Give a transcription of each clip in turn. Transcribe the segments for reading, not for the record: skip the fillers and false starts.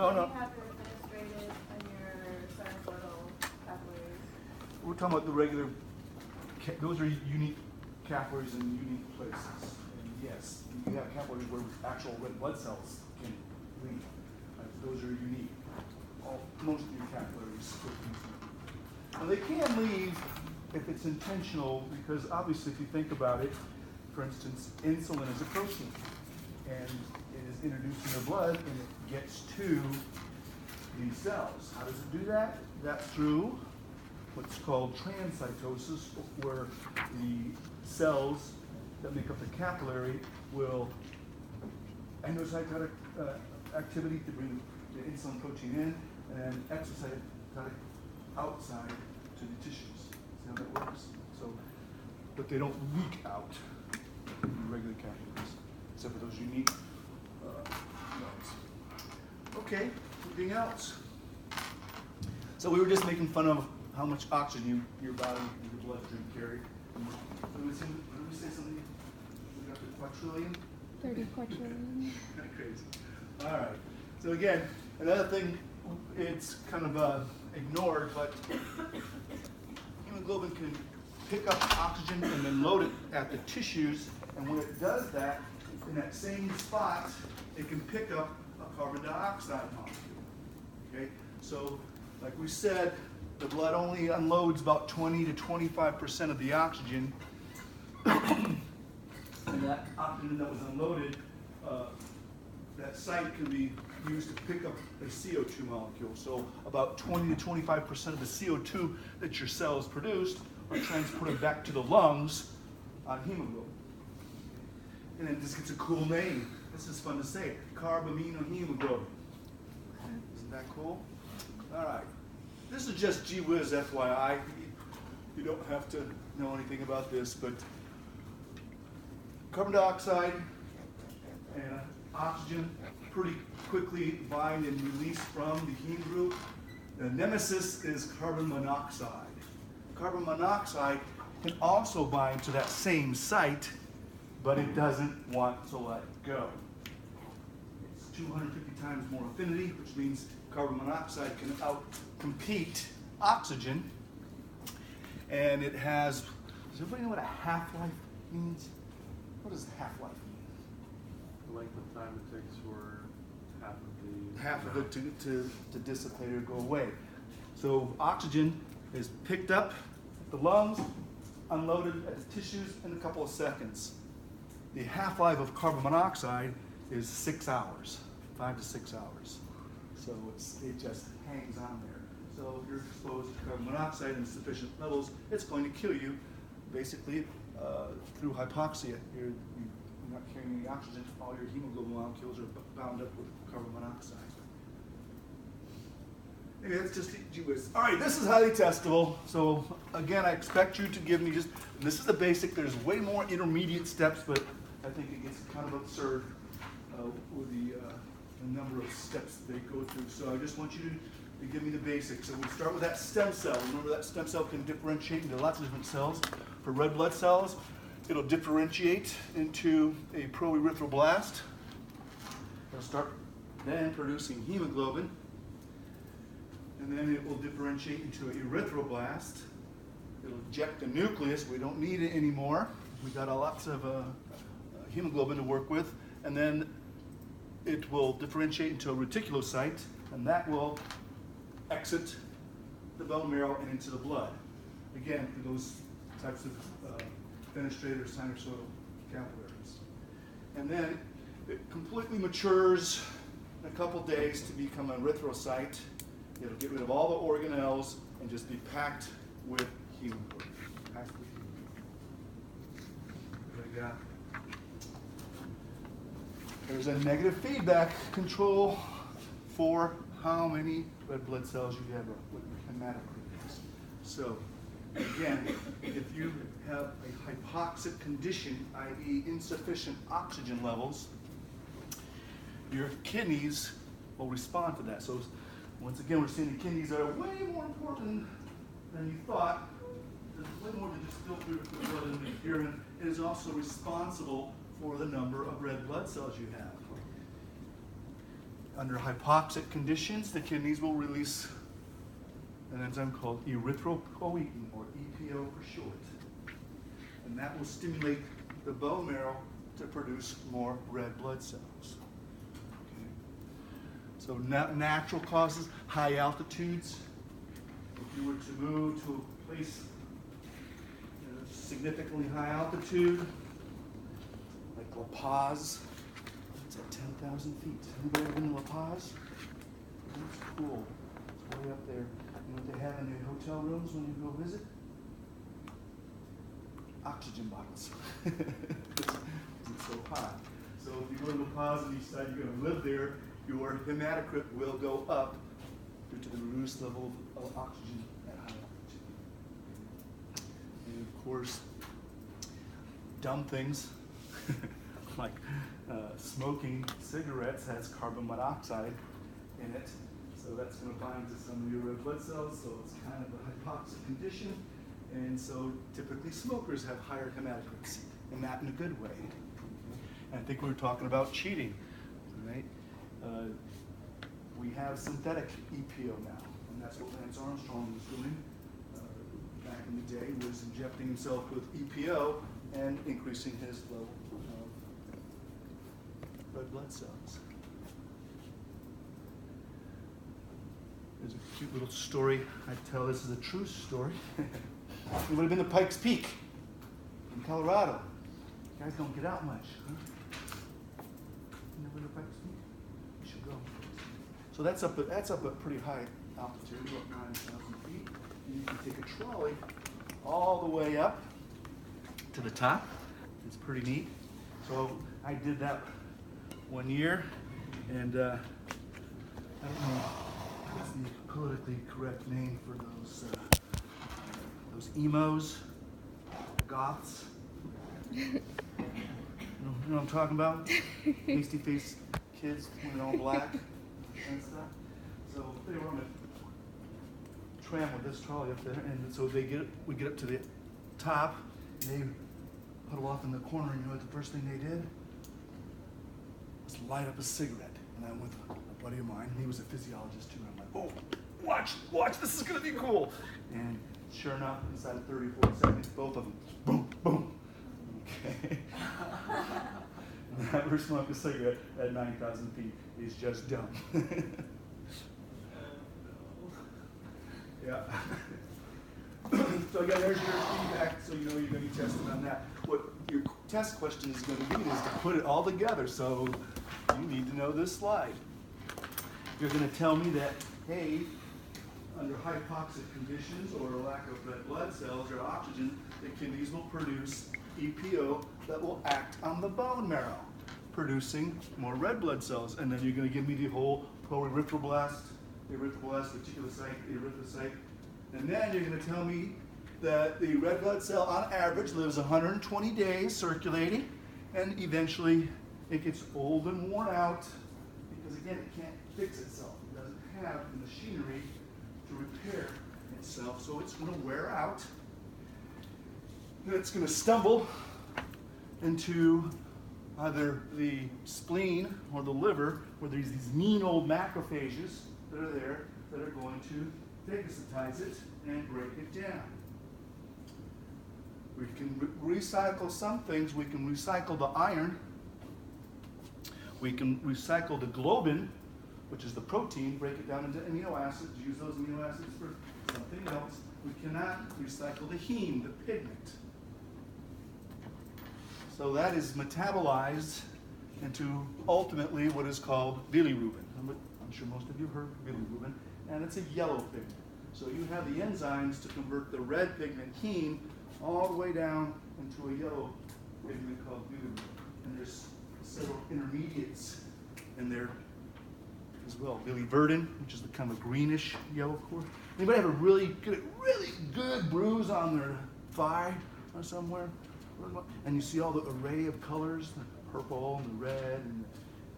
No, no. You have your administrative and your sinusoidal capillaries. We're talking about the regular, those are unique capillaries in unique places. And yes, you have capillaries where actual red blood cells can leave. Those are unique. Most of your capillaries. Now they can leave if it's intentional, because obviously if you think about it, for instance, insulin is a protein and it is introduced in the blood and it gets to these cells. How does it do that? That's through what's called transcytosis, where the cells that make up the capillary will endocytotic activity to bring the insulin protein in, and exocytotic outside to the tissues. See how that works? So, but they don't leak out in regular capillaries, except for those unique ones. Okay, anything else? So we were just making fun of how much oxygen your body and your bloodstream carry. Did we say something? We got to quadrillion? 30 quadrillion. Kind of crazy. All right. So again, another thing, it's kind of ignored, but hemoglobin can pick up oxygen and then load it at the tissues, and when it does that, in that same spot, it can pick up a carbon dioxide molecule. Okay? So, like we said, the blood only unloads about 20 to 25% of the oxygen, and that oxygen that was unloaded, that site can be used to pick up a CO2 molecule. So about 20 to 25% of the CO2 that your cells produced are transported back to the lungs on hemoglobin. And then this gets a cool name. This is fun to say, carbaminohemoglobin. Isn't that cool? All right. This is just gee whiz FYI. You don't have to know anything about this, but carbon dioxide and oxygen pretty quickly bind and release from the heme group. The nemesis is carbon monoxide. Carbon monoxide can also bind to that same site, but it doesn't want to let go. It's 250 times more affinity, which means carbon monoxide can outcompete oxygen. And it has, does everybody know what a half-life means? What does half-life mean? The length of time it takes for half of it to dissipate or go away. So oxygen is picked up at the lungs, unloaded at the tissues in a couple of seconds. The half-life of carbon monoxide is 6 hours, 5 to 6 hours. So it just hangs on there. So if you're exposed to carbon monoxide in sufficient levels, it's going to kill you, basically through hypoxia. You're not carrying any oxygen. All your hemoglobin molecules are bound up with carbon monoxide. Maybe that's just gee whiz. All right, this is highly testable. So again, I expect you to give me this is the basic. There's way more intermediate steps, but I think it gets kind of absurd with the number of steps they go through. So I just want you to give me the basics. So we start with that stem cell. Remember that stem cell can differentiate into lots of different cells. For red blood cells, it'll differentiate into a proerythroblast. It'll start then producing hemoglobin. And then it will differentiate into an erythroblast. It'll eject the nucleus. We don't need it anymore. We got lots of hemoglobin to work with. And then it will differentiate into a reticulocyte, and that will exit the bone marrow and into the blood. Again, for those types of fenestrated or sinusoidal capillaries. And then it completely matures in a couple days to become an erythrocyte. It'll get rid of all the organelles and just be packed with hemoglobin. Packed with hemoglobin. What do I got? There's a negative feedback control for how many red blood cells you have, or what your hematocrit is. So, again, if you have a hypoxic condition, i.e. insufficient oxygen levels, your kidneys will respond to that. So, once again, we're seeing the kidneys are way more important than you thought. There's way more than just filter the blood and the urine. It is also responsible for the number of red blood cells you under hypoxic conditions, the kidneys will release an enzyme called erythropoietin, or EPO for short. And that will stimulate the bone marrow to produce more red blood cells. Okay. So natural causes, high altitudes. If you were to move to a place significantly high altitude, like La Paz, it's at 10,000 feet. Anybody ever been to La Paz? It's cool. It's way up there. You know what they have in the hotel rooms when you go visit? Oxygen bottles. It's so hot. So if you go to La Paz and you decide you're going to live there, your hematocrit will go up due to the reduced level of oxygen at high altitude. And of course, dumb things like smoking cigarettes has carbon monoxide in it, so that's going to bind to some of your red blood cells, so it's kind of a hypoxic condition, and so typically smokers have higher hematocrits, and that in a good way. And I think we were talking about cheating, right? We have synthetic EPO now, and that's what Lance Armstrong was doing back in the day, was injecting himself with EPO and increasing his level of red blood cells. There's a cute little story I tell. This is a true story. Anybody been to Pikes Peak in Colorado? You guys don't get out much, huh? You never been to Pikes Peak? You should go. So that's up at pretty high altitude, about 9,000 feet. And you can take a trolley all the way up to the top. It's pretty neat. So I did that one year, and I don't know what's the politically correct name for those emos, goths. You know what I'm talking about? Pasty faced kids wearing all black and stuff. So they were on a tram with this trolley up there, and so we get up to the top, and they huddle off in the corner, and you know what the first thing they did? Was light up a cigarette. And I'm with a buddy of mine, and he was a physiologist too. And I'm like, oh, watch, this is gonna be cool. And sure enough, inside of 30, 40 seconds, both of them, boom, boom. Okay. Never smoke a cigarette at 9,000 feet is just dumb. Yeah. So again, there's your feedback, so you know you're going to be testing on that. What your test question is going to be is to put it all together. So you need to know this slide. You're going to tell me that, hey, under hypoxic conditions or a lack of red blood cells or oxygen, the kidneys will produce EPO that will act on the bone marrow, producing more red blood cells. And then you're going to give me the whole proerythroblast, the reticulocyte, the erythrocyte. And then you're going to tell me that the red blood cell on average lives 120 days circulating, and eventually it gets old and worn out because, again, it can't fix itself. It doesn't have the machinery to repair itself, so it's going to wear out. And it's going to stumble into either the spleen or the liver, where there's these mean old macrophages that are there that are going to phagocytize it and break it down. We can recycle some things. We can recycle the iron. We can recycle the globin, which is the protein, break it down into amino acids, use those amino acids for something else. We cannot recycle the heme, the pigment. So that is metabolized into ultimately what is called bilirubin. I'm sure most of you have heard of bilirubin, and it's a yellow pigment. So you have the enzymes to convert the red pigment heme all the way down into a yellow pigment called bilirubin. And there's several intermediates in there as well. Biliverdin, which is the kind of greenish yellow core. Anybody have a really good bruise on their thigh or somewhere? And you see all the array of colors, the purple and the red and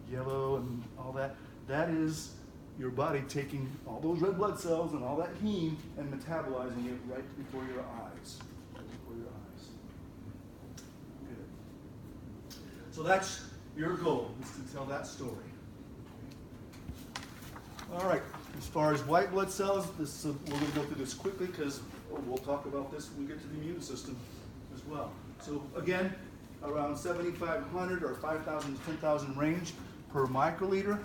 the yellow and all that. That is your body taking all those red blood cells and all that heme and metabolizing it right before your eyes. Right before your eyes. Good. So that's your goal, is to tell that story. All right, as far as white blood cells, we're going to go through this quickly because we'll talk about this when we get to the immune system as well. So again, around 7,500 or 5,000 to 10,000 range per microliter.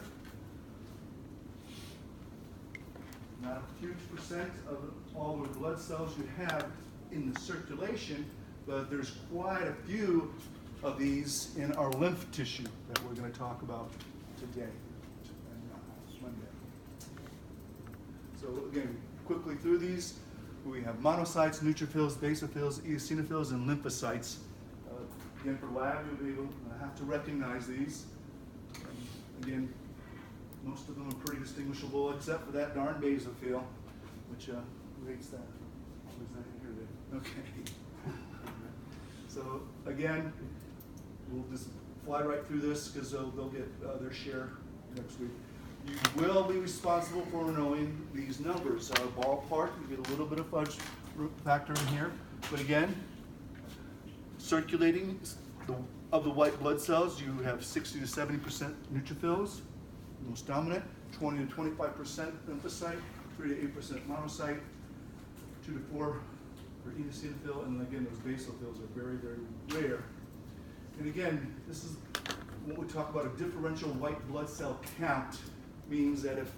Not a huge percent of all the blood cells you have in the circulation, but there's quite a few of these in our lymph tissue that we're going to talk about today and Monday. So again, quickly through these, we have monocytes, neutrophils, basophils, eosinophils, and lymphocytes. Again, for lab, you'll be able to have to recognize these. Again, most of them are pretty distinguishable, except for that darn basophil, which rates that. What is that in here then? Okay. So again, we'll just fly right through this because they'll get their share next week. You will be responsible for knowing these numbers. Ballpark, you get a little bit of fudge factor in here, but again, circulating of the white blood cells, you have 60 to 70% neutrophils, most dominant, 20 to 25% lymphocyte, 3 to 8% monocyte, 2 to 4 for eosinophil, and again, those basophils are very, very rare. And again, this is what we talk about a differential white blood cell count. Means that if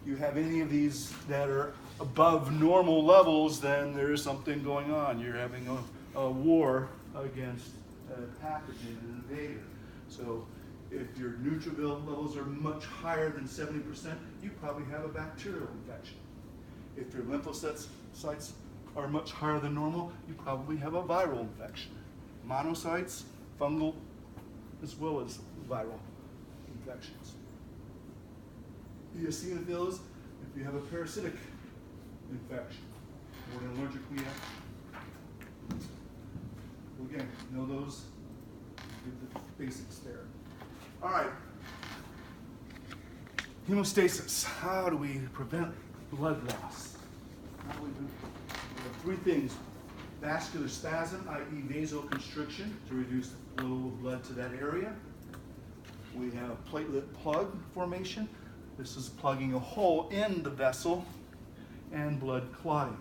you have any of these that are above normal levels, then there is something going on. You're having a war against a pathogen, an invader. So if your neutrophil levels are much higher than 70%, you probably have a bacterial infection. If your lymphocytes are much higher than normal, you probably have a viral infection. Monocytes, fungal, as well as viral infections. Eosinophils, if you have a parasitic infection or an allergic reaction. Again, know those, get the basics there. All right. Hemostasis. How do we prevent blood loss? How do we do? We have three things. Vascular spasm, i.e. vasoconstriction, to reduce the flow of blood to that area. We have platelet plug formation. This is plugging a hole in the vessel, and blood clotting.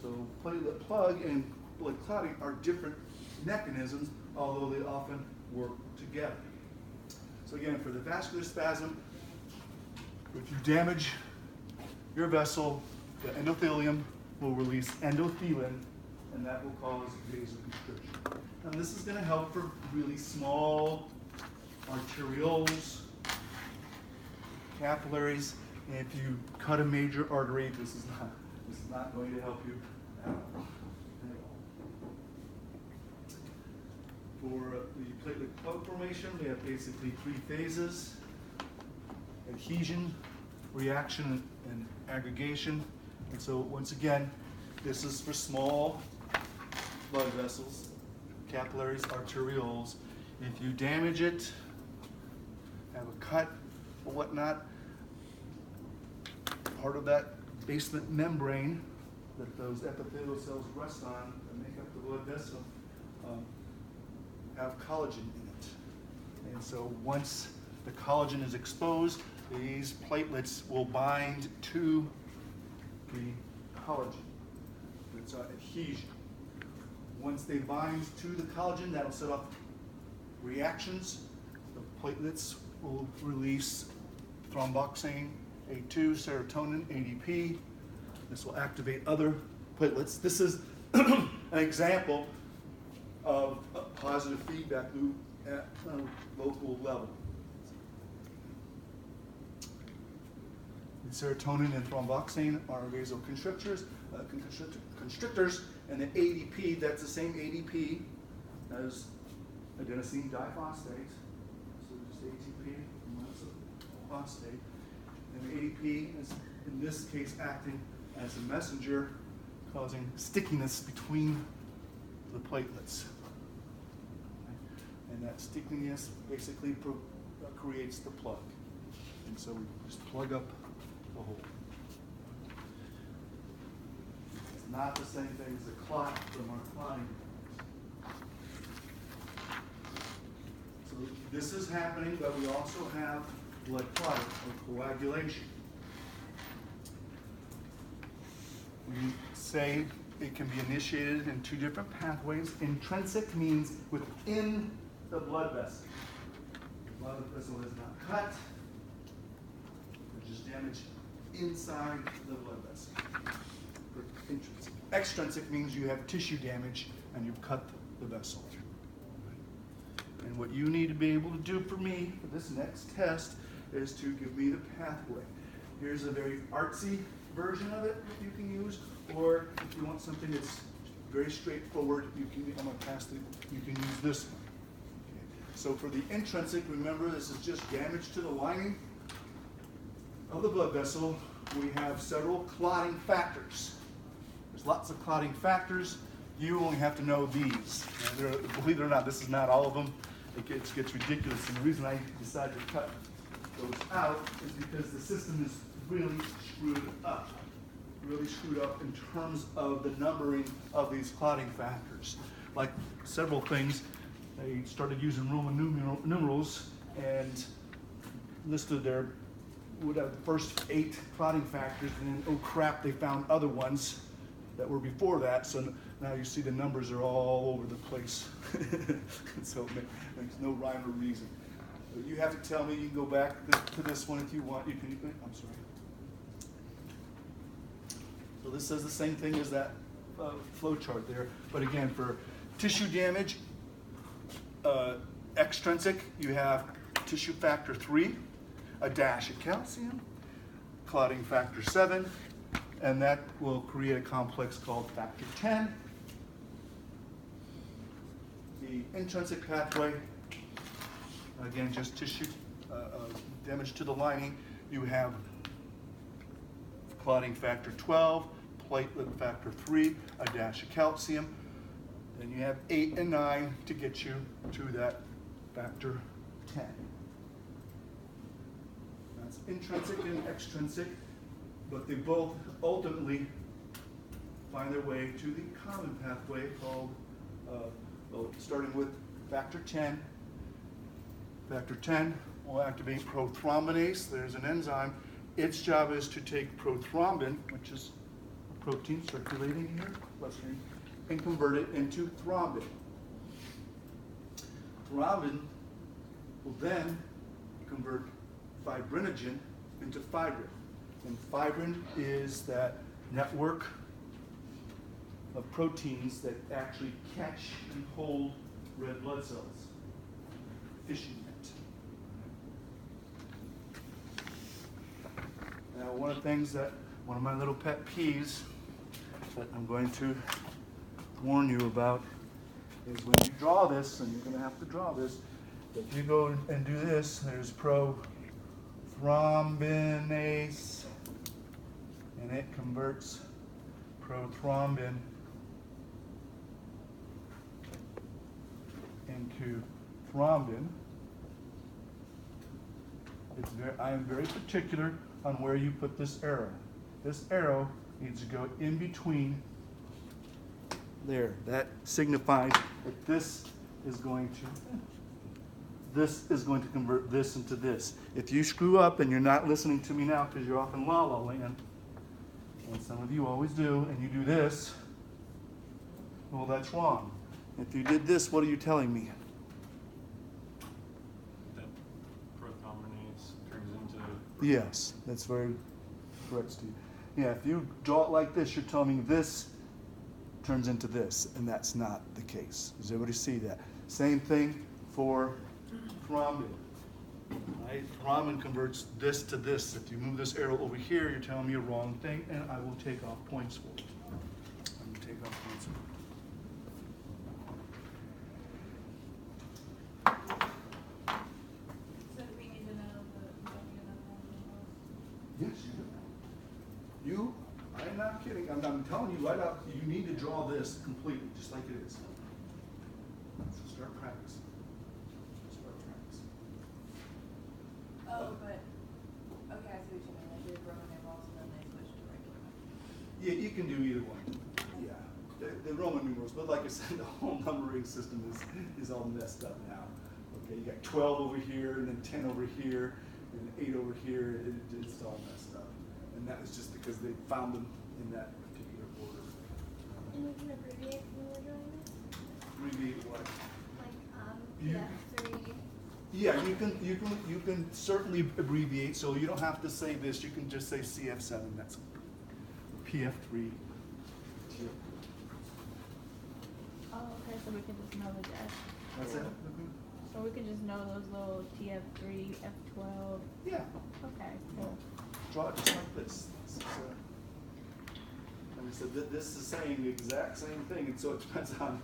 So platelet plug and blood clotting are different mechanisms, although they often work together. So again, for the vascular spasm, if you damage your vessel, the endothelium will release endothelin, and that will cause vasoconstriction. And this is going to help for really small arterioles, capillaries, and if you cut a major artery, this is not going to help you at all. For the platelet plug formation, we have basically three phases: adhesion, reaction, and aggregation. And so once again, this is for small blood vessels, capillaries, arterioles. If you damage it, have a cut or whatnot, part of that basement membrane that those epithelial cells rest on and make up the blood vessel have collagen in it. And so once the collagen is exposed, these platelets will bind to the collagen. It's adhesion. Once they bind to the collagen, that'll set off reactions. The platelets will release thromboxane, A2, serotonin, ADP. This will activate other platelets. This is an example of a positive feedback loop at a local level. The serotonin and thromboxane are vasoconstrictors, and the ADP, that's the same ADP as adenosine diphosphate, so just ATP, phosphate. And the ADP is, in this case, acting as a messenger, causing stickiness between the platelets. And that stickiness basically creates the plug. And so we just plug up the hole. It's not the same thing as a clot from our clotting. So this is happening, but we also have blood clotting or coagulation. we say it can be initiated in two different pathways. Intrinsic means within the blood vessel. The blood vessel is not cut, there's just damage inside the blood vessel. For intrinsic. Extrinsic means you have tissue damage and you've cut the vessel. And what you need to be able to do for me for this next test is to give me the pathway. Here's a very artsy version of it that you can use, or if you want something that's very straightforward, you can use this one. Okay. So for the intrinsic, remember this is just damage to the lining of the blood vessel. We have several clotting factors. There's lots of clotting factors. You only have to know these. Now, believe it or not, this is not all of them. It gets ridiculous, and the reason I decided to cut those out is because the system is really screwed up. Really screwed up in terms of the numbering of these clotting factors. Like several things, they started using Roman numerals and listed their first 8 clotting factors, and then, oh crap, they found other ones that were before that, so now you see the numbers are all over the place. So it makes no rhyme or reason. But you have to tell me, you can go back to this one if you want. You can, I'm sorry. So this says the same thing as that flow chart there, but again, for tissue damage, extrinsic, you have tissue factor 3, a dash of calcium, clotting factor 7, and that will create a complex called factor 10. The intrinsic pathway, again, just tissue damage to the lining. You have clotting factor 12, platelet factor 3, a dash of calcium. Then you have 8 and 9 to get you to that factor 10. That's intrinsic and extrinsic, but they both ultimately find their way to the common pathway called, starting with factor 10. Factor 10 will activate prothrombinase. There's an enzyme. Its job is to take prothrombin, which is a protein circulating in your bloodstream, and convert it into thrombin. Thrombin will then convert fibrinogen into fibrin. And fibrin is that network of proteins that actually catch and hold red blood cells. Fishing net. Now, one of my little pet peeves that I'm going to warn you about is when you draw this, and you're going to have to draw this, if you go and do this, there's prothrombinase, and it converts prothrombin into thrombin. I am very particular on where you put this arrow. This arrow needs to go in between there. That signifies that this is going to convert this into this. If you screw up and you're not listening to me now because you're off in la la land, and some of you always do, and you do this, well, that's wrong. If you did this, what are you telling me? That prothrombinase turns into... Yes, that's very correct, Steve. Yeah, if you draw it like this, you're telling me this turns into this, and that's not the case. Does everybody see that? Same thing for thrombin. Right? Thrombin converts this to this. If you move this arrow over here, you're telling me a wrong thing, and I will take off points for it. I'm going to take off points for it. So do we need to know Yes, you do. I'm not kidding. I'm telling you right out, you need to draw this completely, just like it is. So start practicing. Start practicing. Oh, but, okay, I see what you mean. They did Roman numerals and then they switched to regular. Yeah, you can do either one. Yeah, the Roman numerals, but like I said, the whole numbering system is all messed up now. Okay, you got 12 over here, and then 10 over here, and 8 over here. It's all messed up. And that was just because they found them in that particular And you can abbreviate when you're doing this? Abbreviate what? Like, You- PF3. Yeah, you can certainly abbreviate, so you don't have to say this, you can just say CF7, that's PF3. Oh, okay, so we can just know the F. That's it? So we can just know those little TF3, F12. Yeah, Okay, cool. draw it just like this. This is, like I said, this is saying the exact same thing, and so it depends on,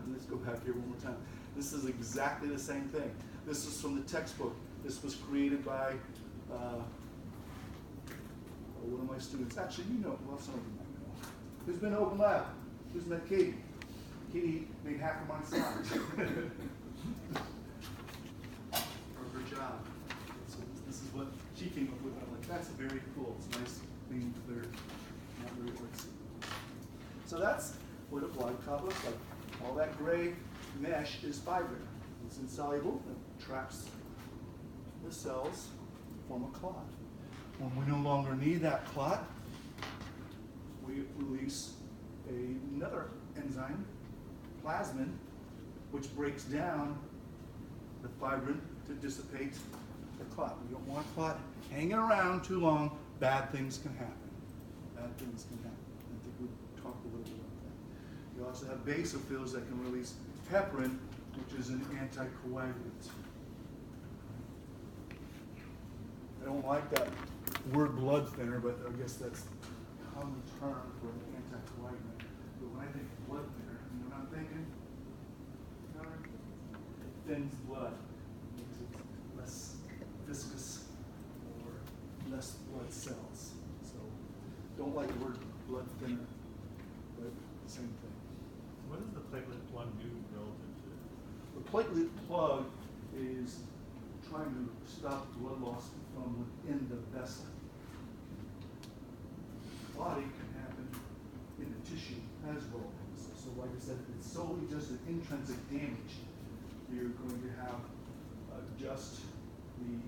let's go back here one more time. This is exactly the same thing. This is from the textbook. This was created by one of my students. Actually, you know, well, some of you might know. Who's been to Open Lab? Who's met Katie? Katie made half of my slides. For her job. So this is what she came up with. I'm like, that's very cool. It's nice, clean, clear, not very artsy. So that's what a blood clot looks like. All that gray mesh is fiber. It's insoluble. It traps the cells, form a clot. When we no longer need that clot, we release another enzyme, plasmin, which breaks down the fibrin to dissipate the clot. We don't want a clot hanging around too long. Bad things can happen. Bad things can happen. I think we talked a little bit about that. You also have basophils that can release heparin, which is an anticoagulant. I don't like that word blood thinner, but I guess that's a common term for an anticoagulant. But when I think blood thinner, you know what I'm thinking? It thins blood, makes it less viscous or less blood cells. So don't like the word blood thinner, but same thing. What does the platelet plug do relative to? The platelet plug is trying to stop blood loss from within the vessel. Clotting can happen in the tissue as well. So like I said, if it's solely just an intrinsic damage, you're going to have just the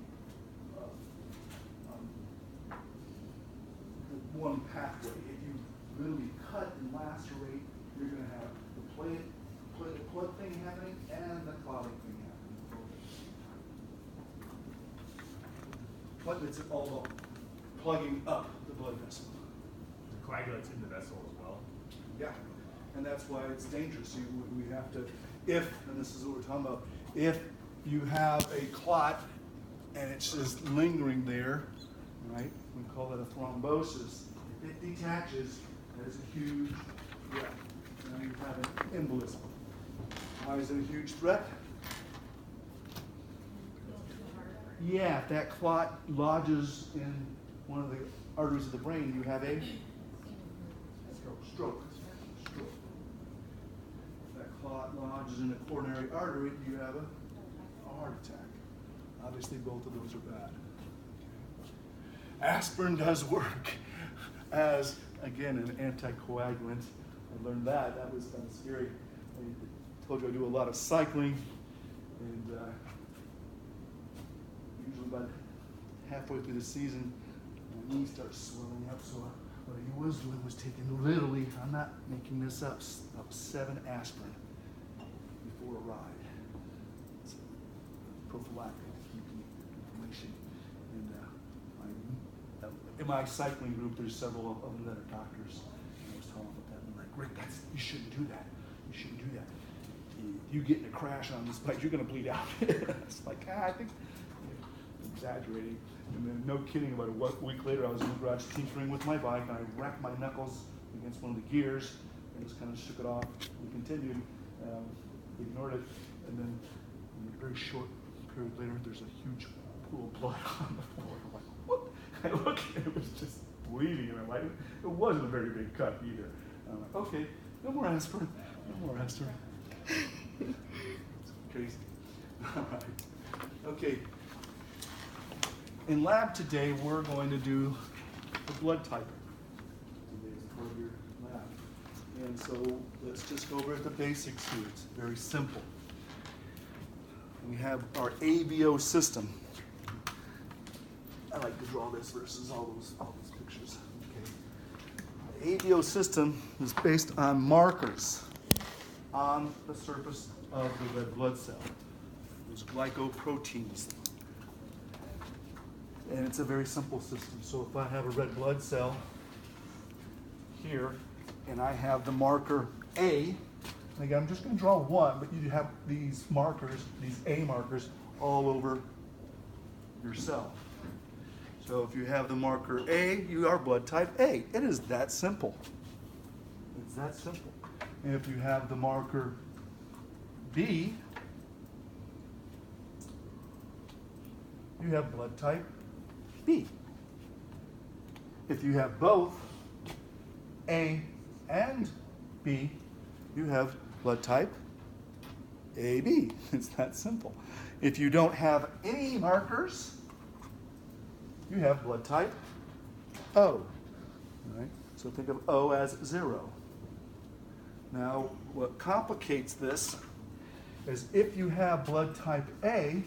one pathway. If you literally cut and lacerate, you're going to have the platelet plug thing happening and the clotting thing happening. Platelets are all about plugging up the blood vessel. The coagulates in the vessel as well. Yeah, and that's why it's dangerous. We have to, if, and this is what we're talking about, if you have a clot and it's just lingering there, right? We call that a thrombosis. If it detaches, that is a huge threat. Now you have an embolism. Why is it a huge threat? Yeah, if that clot lodges in one of the arteries of the brain, you have a stroke. If that clot lodges in a coronary artery, you have a heart attack. Obviously, both of those are bad. Aspirin does work as, again, an anticoagulant. I learned that. That was kind of scary. I told you I do a lot of cycling, and usually about halfway through the season, my knee starts swelling up. So what he was doing was taking literally, I'm not making this up, 7 aspirin before a ride. It's prophylactic to keep the inflammation. And in my cycling group, there's several of them that are doctors. And I was telling them about that. And they're like, Rick, you shouldn't do that. You shouldn't do that. You get in a crash on this bike, you're going to bleed out. It's like, I think I'm exaggerating. And then, no kidding, about a week later, I was in the garage tinkering with my bike, and I whacked my knuckles against one of the gears, and just kind of shook it off. We continued, ignored it, and then a very short period later, there's a huge pool of blood on the floor. I'm like, what? I look, and it was just bleeding, and I'm like, it wasn't a very big cut either. And I'm like, okay, no more aspirin, no more aspirin. It's crazy. All right. Okay. In lab today, we're going to do the blood typing. Today is part of your lab. And so let's just go over the basics here. It's very simple. We have our ABO system. I like to draw this versus all those pictures. Okay. ABO system is based on markers on the surface of the red blood cell, those glycoproteins. And it's a very simple system. So if I have a red blood cell here, and I have the marker A, and again, I'm just going to draw one, but you have these markers, these A markers, all over your cell. So if you have the marker A, you are blood type A. It is that simple. It's that simple. And if you have the marker B, you have blood type B. If you have both A and B, you have blood type AB. It's that simple. If you don't have any markers, you have blood type O. All right? So think of O as 0. Now, what complicates this is if you have blood type A,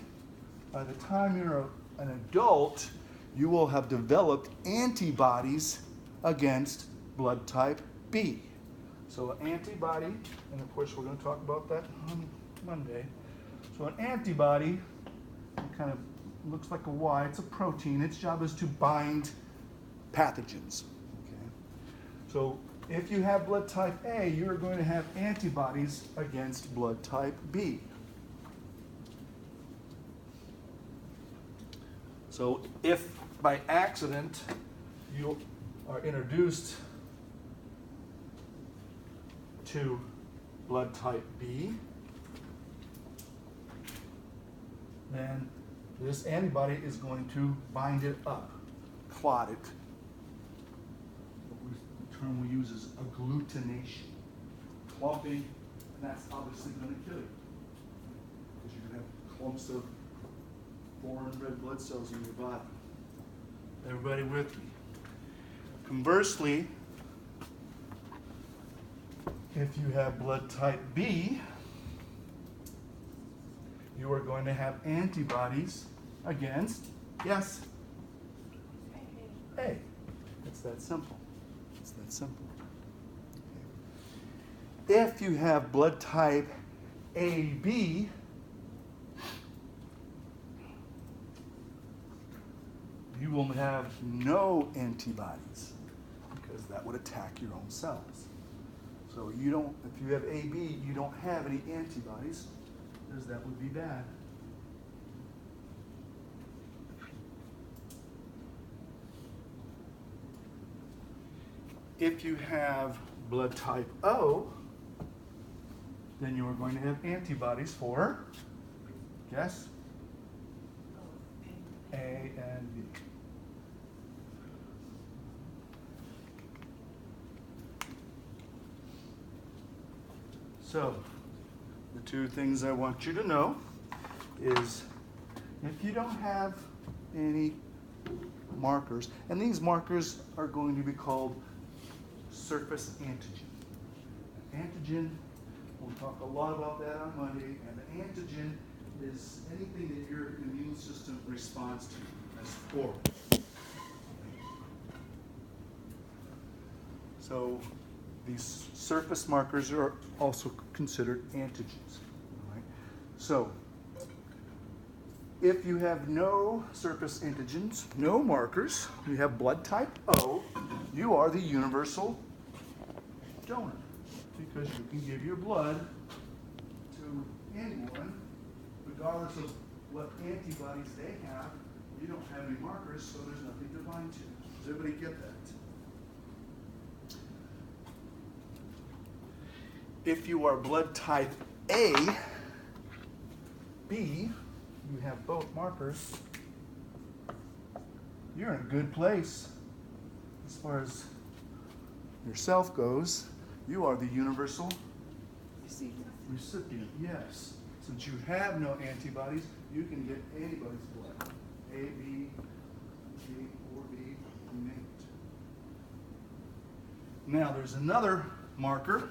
by the time you're an adult, you will have developed antibodies against blood type B. So an antibody, and of course we're going to talk about that on Monday. So an antibody kind of looks like a Y. It's a protein. Its job is to bind pathogens. Okay? So if you have blood type A, you're going to have antibodies against blood type B. So if by accident you are introduced to blood type B, then this antibody is going to bind it up, clot it. The term we use is agglutination, clumping, and that's obviously going to kill you because you're going to have clumps of foreign red blood cells in your body. Everybody with me? Conversely, if you have blood type B, you are going to have antibodies against, yes, A. It's that simple. It's that simple. Okay. If you have blood type AB, you will have no antibodies because that would attack your own cells. So you don't, if you have AB, you don't have any antibodies, because that would be bad. If you have blood type O, then you are going to have antibodies for, guess, A and B. So, the two things I want you to know is if you don't have any markers, and these markers are going to be called surface antigen. Antigen, we'll talk a lot about that on Monday, and the antigen is anything that your immune system responds to as foreign. So these surface markers are also considered antigens. All right? So if you have no surface antigens, no markers, you have blood type O, you are the universal donor because you can give your blood to anyone regardless of what antibodies they have. You don't have any markers, so there's nothing to bind to. Does everybody get that? If you are blood type A, B, you have both markers, you're in a good place as far as yourself goes. You are the universal recipient, yes. Since you have no antibodies, you can get anybody's blood. A, B, or B, you name it. Now there's another marker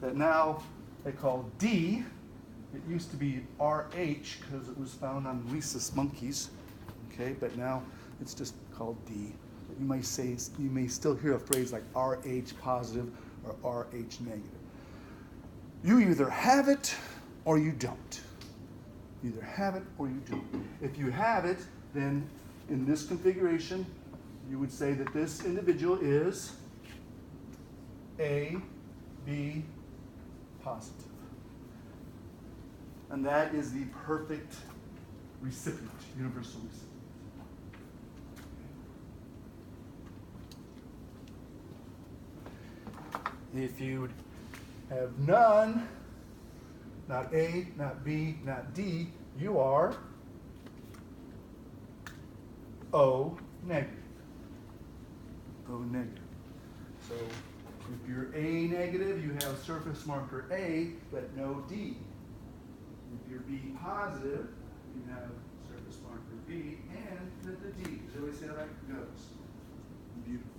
that now they call D. It used to be RH because it was found on rhesus monkeys, okay, but now it's just called D. but you may still hear a phrase like Rh positive or Rh negative. You either have it or you don't. You either have it or you don't. If you have it, then in this configuration, you would say that this individual is A, B positive. And that is the perfect recipient, universal recipient. If you have none, not A, not B, not D, you are O negative. O negative. So if you're A negative, you have surface marker A, but no D. If you're B positive, you have surface marker B and the D. Does everybody see how that goes? Beautiful.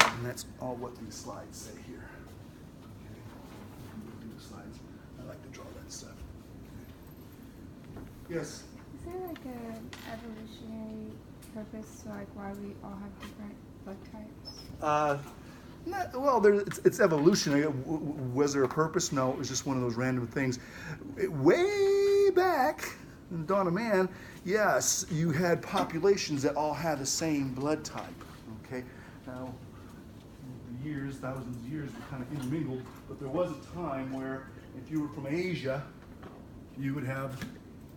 And that's all what these slides say here. Okay. Do the slides. I like to draw that stuff. Okay. Yes? Is there like an evolutionary purpose to like why we all have different blood types? It's evolutionary. Was there a purpose? No, it was just one of those random things. Way back in the dawn of man, yes, you had populations that all had the same blood type. Okay, now the years, thousands of years, were kind of intermingled, but there was a time where if you were from Asia, you would have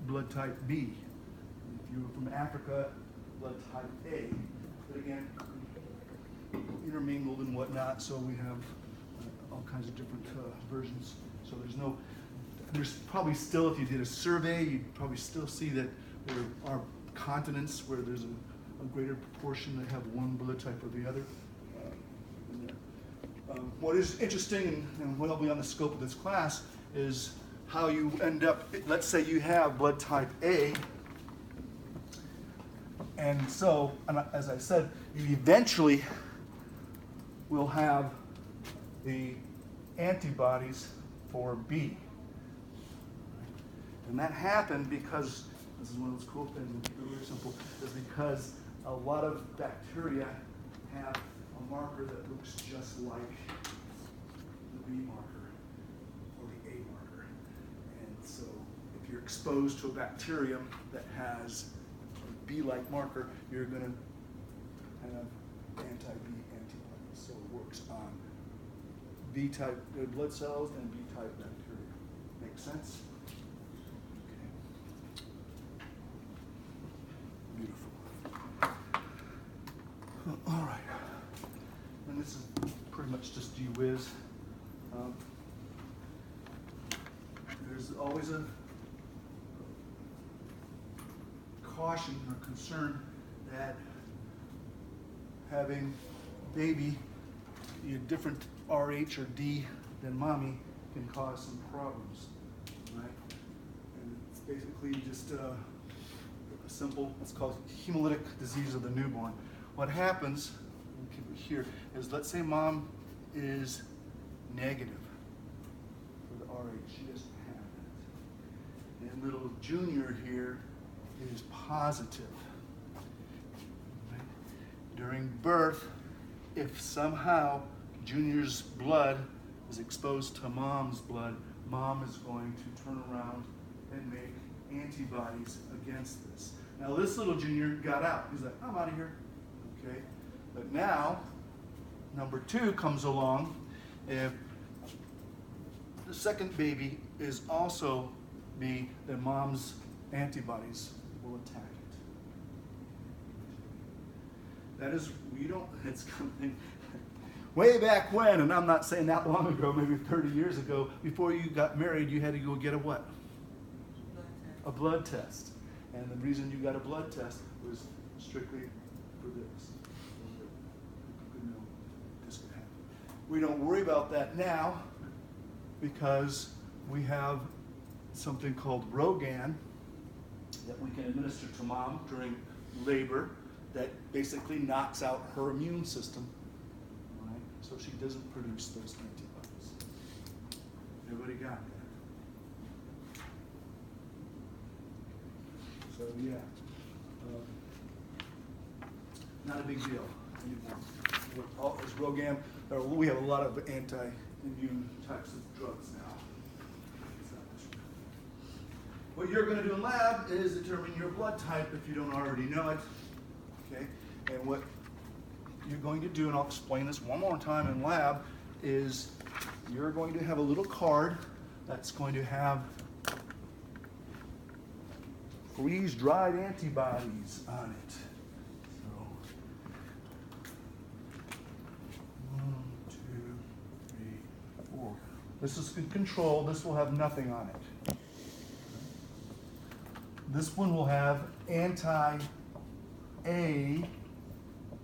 blood type B. If you were from Africa, blood type A. But again, intermingled and whatnot, so we have all kinds of different versions. So there's probably still, if you did a survey, you'd probably still see that there are continents where there's a greater proportion that have one blood type or the other. In there. What is interesting, and what will be on the scope of this class, is how you end up, let's say you have blood type A, and so, as I said, you eventually will have the antibodies for B. And that happened because, this is one of those cool things, it's really simple, is because a lot of bacteria have a marker that looks just like the B marker or the A marker. And so if you're exposed to a bacterium that has a B-like marker, you're going to have anti-B antibodies. So it works on B-type red blood cells and B-type bacteria. Make sense? Beautiful. All right. And this is pretty much just gee whiz. There's always a caution or concern that having baby a different RH or D than mommy can cause some problems, right? And it's basically just a simple, it's called hemolytic disease of the newborn. What happens, we'll keep it here, is let's say mom is negative for the RH, she doesn't have it. And little Junior here is positive. Right? During birth, if somehow Junior's blood is exposed to mom's blood, mom is going to turn around and make antibodies against this. Now this little Junior got out. He's like, I'm out of here. Okay? But now, number 2 comes along. If the second baby is also B, then mom's antibodies will attack it. That is, it's coming way back when, and I'm not saying that long ago, maybe 30 years ago, before you got married, you had to go get a what? A blood test. And the reason you got a blood test was strictly for this. So that people could know this could happen. We don't worry about that now because we have something called Rogan that we can administer to mom during labor that basically knocks out her immune system, right? So she doesn't produce those antibodies. Everybody got that? So, yeah. Not a big deal anymore. As RhoGAM, we have a lot of anti-immune types of drugs now. It's not much. What you're going to do in lab is determine your blood type if you don't already know it. Okay? And what you're going to do, and I'll explain this one more time in lab, is you're going to have a little card that's going to have freeze-dried antibodies on it. So, 1, 2, 3, 4. This is control. This will have nothing on it. This one will have anti-A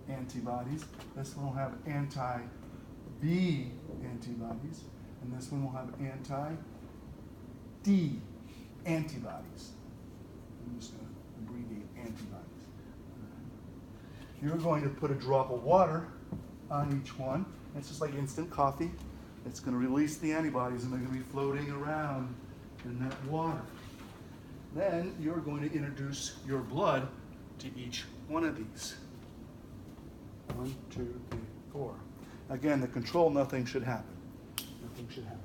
antibodies. This one will have anti-B antibodies. And this one will have anti-D antibodies. I'm just going to abbreviate antibodies. You're going to put a drop of water on each one. It's just like instant coffee. It's going to release the antibodies and they're going to be floating around in that water. Then you're going to introduce your blood to each one of these. 1, 2, 3, 4. Again, the control, nothing should happen. Nothing should happen.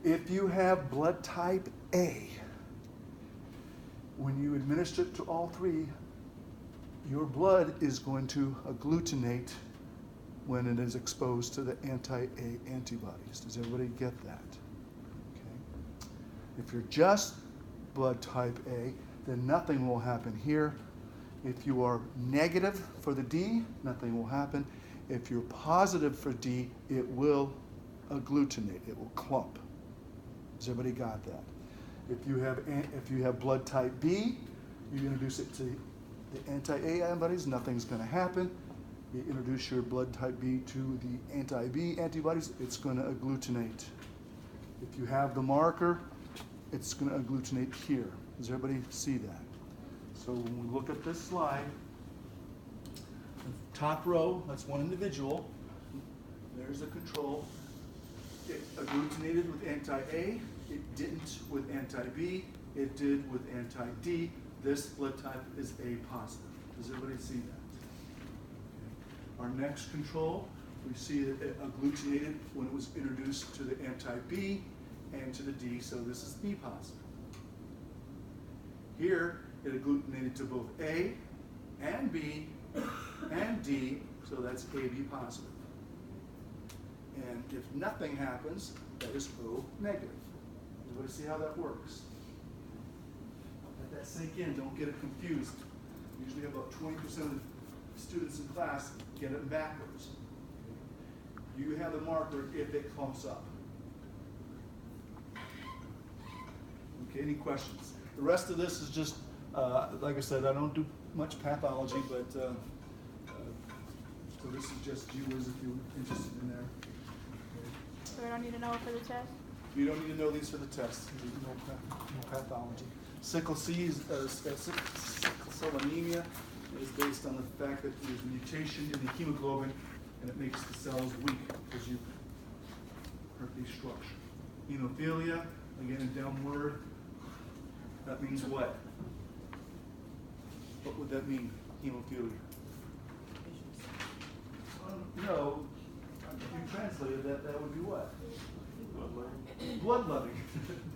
If you have blood type A, when you administer it to all three, your blood is going to agglutinate when it is exposed to the anti-A antibodies. Does everybody get that? Okay. If you're just blood type A, then nothing will happen here. If you are negative for the D, nothing will happen. If you're positive for D, it will agglutinate. It will clump. Has everybody got that? If you have blood type B, you introduce it to the anti-A antibodies, nothing's going to happen. You introduce your blood type B to the anti-B antibodies, it's going to agglutinate. If you have the marker, it's going to agglutinate here. Does everybody see that? So when we look at this slide, the top row, that's one individual. There's the control. It agglutinated with anti-A. It didn't with anti-B. It did with anti-D. This blood type is A positive. Does everybody see that? Okay. Our next control, we see that it agglutinated when it was introduced to the anti-B and to the D, so this is B positive. Here, it agglutinated to both A and B and D, so that's AB positive. And if nothing happens, that is O negative. Everybody see how that works? Let that sink in, don't get it confused. Usually about 20% of the students in class get it backwards. You have the marker if it clumps up. Okay, any questions? The rest of this is just, like I said, I don't do much pathology, but so this is just viewers if you're interested in there. So I don't need to know it for the test? You don't need to know these for the test. There's no pathology. Sickle cell anemia is based on the fact that there's a mutation in the hemoglobin and it makes the cells weak because you hurt the structure. Hemophilia, again, a dumb word. That means what? What would that mean, hemophilia? No, if you translated that, that would be what? Blood loving.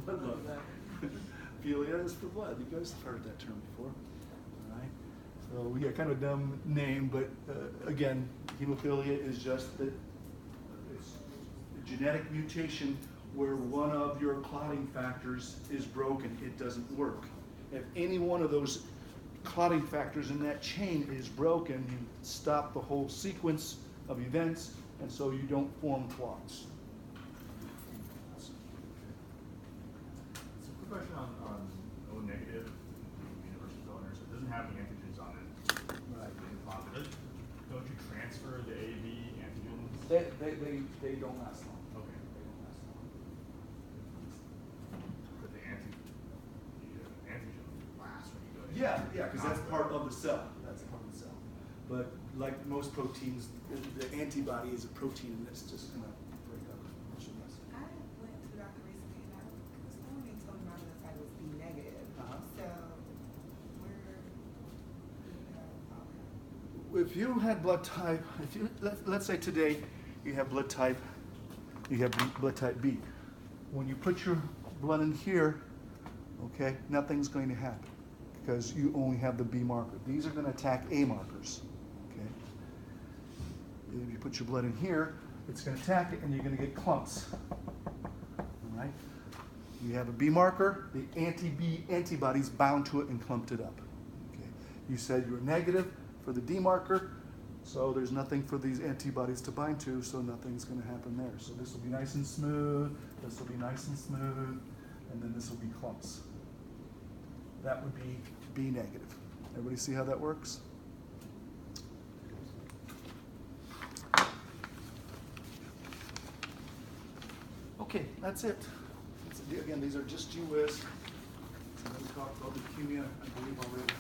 Blood loving. Philia is for blood. You guys have heard that term before. All right. So we got kind of a dumb name, but again, hemophilia is just that it's a genetic mutation where one of your clotting factors is broken. It doesn't work. If any one of those clotting factors in that chain is broken, you stop the whole sequence of events, and so you don't form clots. So quick question on O negative, universal donor. So it doesn't have the antigens on it. Right. Positive. Don't you transfer the AB antigens? They don't last long. Okay. They don't last long. But the antigen lasts when you go to Yeah, because that's part of the cell. That's part of the cell. But like most proteins, the antibody is a protein and it's just going to break up. I went to the doctor recently and I was told my blood type was B negative. Uh-huh. So if you had blood type, if you, let's say today you have blood type, blood type B. When you put your blood in here, okay, nothing's going to happen because you only have the B marker. These are going to attack A markers, okay? If you put your blood in here, it's going to attack it and you're going to get clumps, all right? You have a B marker, the anti-B antibodies bound to it and clumped it up, okay? You said you were negative for the D marker, so there's nothing for these antibodies to bind to, so nothing's going to happen there. So this will be nice and smooth, this will be nice and smooth, and then this will be clumps. That would be B negative. Everybody see how that works? Okay, that's it. Again, these are just GWIS. And we talked about leukemia, I believe, already.